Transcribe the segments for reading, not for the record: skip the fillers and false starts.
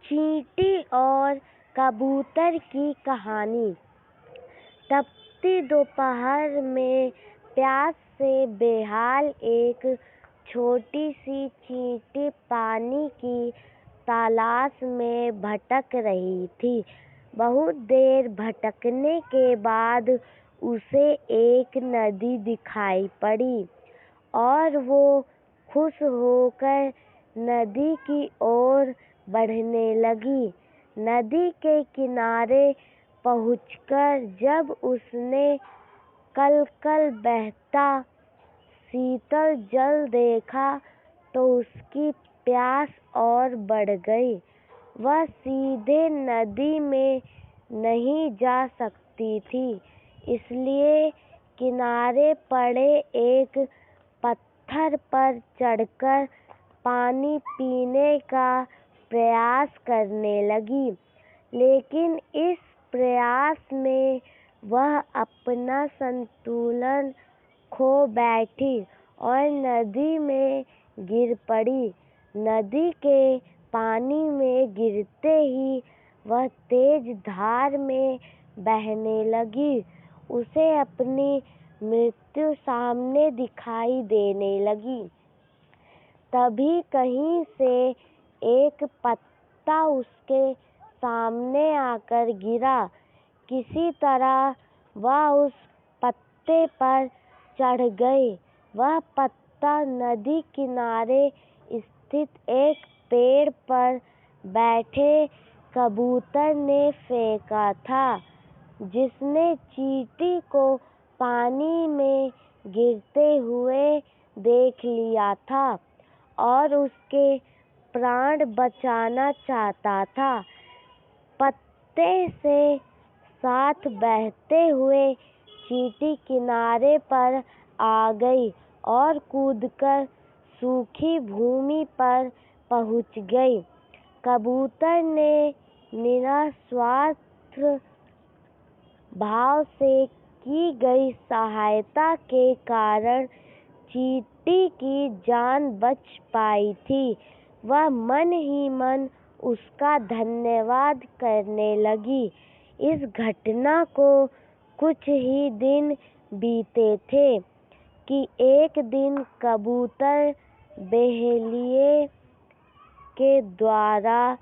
चींटी और कबूतर की कहानी। तपती दोपहर में प्यास से बेहाल एक छोटी सी चींटी पानी की तलाश में भटक रही थी। बहुत देर भटकने के बाद उसे एक नदी दिखाई पड़ी और वो खुश होकर नदी की ओर बढ़ने लगी। नदी के किनारे पहुंचकर जब उसने कल-कल बहता शीतल जल देखा तो उसकी प्यास और बढ़ गई। वह सीधे नदी में नहीं जा सकती थी, इसलिए किनारे पड़े एक पत्थर पर चढ़कर पानी पीने का प्रयास करने लगी। लेकिन इस प्रयास में वह अपना संतुलन खो बैठी और नदी में गिर पड़ी। नदी के पानी में गिरते ही वह तेज धार में बहने लगी। उसे अपनी मृत्यु सामने दिखाई देने लगी। तभी कहीं से एक पत्ता उसके सामने आकर गिरा। किसी तरह वह उस पत्ते पर चढ़ गई। वह पत्ता नदी किनारे स्थित एक पेड़ पर बैठे कबूतर ने फेंका था, जिसने चींटी को पानी में गिरते हुए देख लिया था और उसके प्राण बचाना चाहता था। पत्ते से साथ बहते हुए चींटी किनारे पर आ गई और कूदकर सूखी भूमि पर पहुंच गई। कबूतर ने निस्वार्थ भाव से की गई सहायता के कारण चींटी की जान बच पाई थी। वह मन ही मन उसका धन्यवाद करने लगी। इस घटना को कुछ ही दिन बीते थे कि एक दिन कबूतर बहेलिये के द्वारा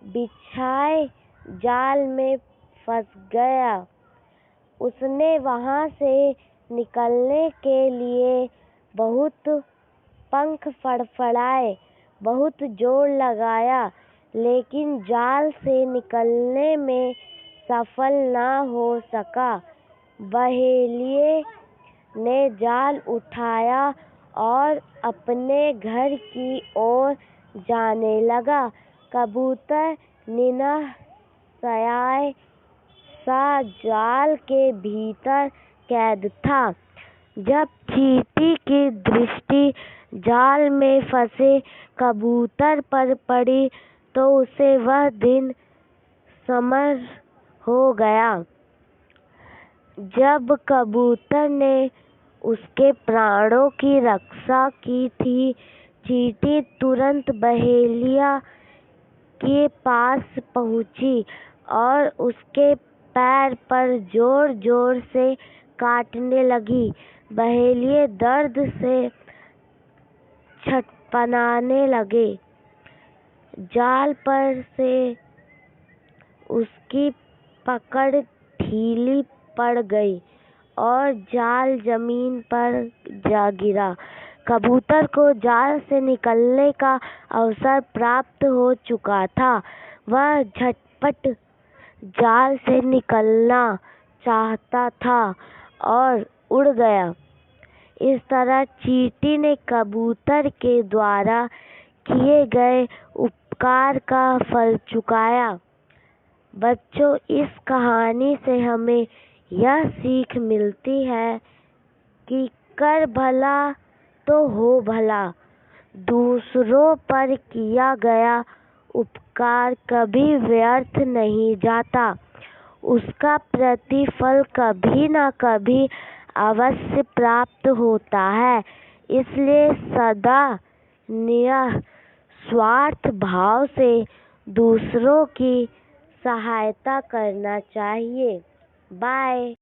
बिछाए जाल में फंस गया। उसने वहां से निकलने के लिए बहुत पंख फड़फड़ाए, बहुत जोर लगाया, लेकिन जाल से निकलने में सफल न हो सका। बहेलिये ने जाल उठाया और अपने घर की ओर जाने लगा। कबूतर निस्सहाय सा जाल के भीतर कैद था। जब चींटी की दृष्टि जाल में फंसे कबूतर पर पड़ी तो उसे वह दिन समर हो गया जब कबूतर ने उसके प्राणों की रक्षा की थी। चींटी तुरंत बहेलिया के पास पहुंची और उसके पैर पर जोर-जोर से काटने लगी। बहेलिये दर्द से छटपटाने लगे। जाल पर से उसकी पकड़ ढीली पड़ गई और जाल जमीन पर जा गिरा। कबूतर को जाल से निकलने का अवसर प्राप्त हो चुका था। वह झटपट जाल से निकलना चाहता था और उड़ गया। इस तरह चींटी ने कबूतर के द्वारा किए गए उपकार का फल चुकाया। बच्चों, इस कहानी से हमें यह सीख मिलती है कि कर भला तो हो भला। दूसरों पर किया गया उपकार कभी व्यर्थ नहीं जाता। उसका प्रतिफल कभी न कभी अवश्य प्राप्त होता है। इसलिए सदा निस्वार्थ भाव से दूसरों की सहायता करना चाहिए। बाय।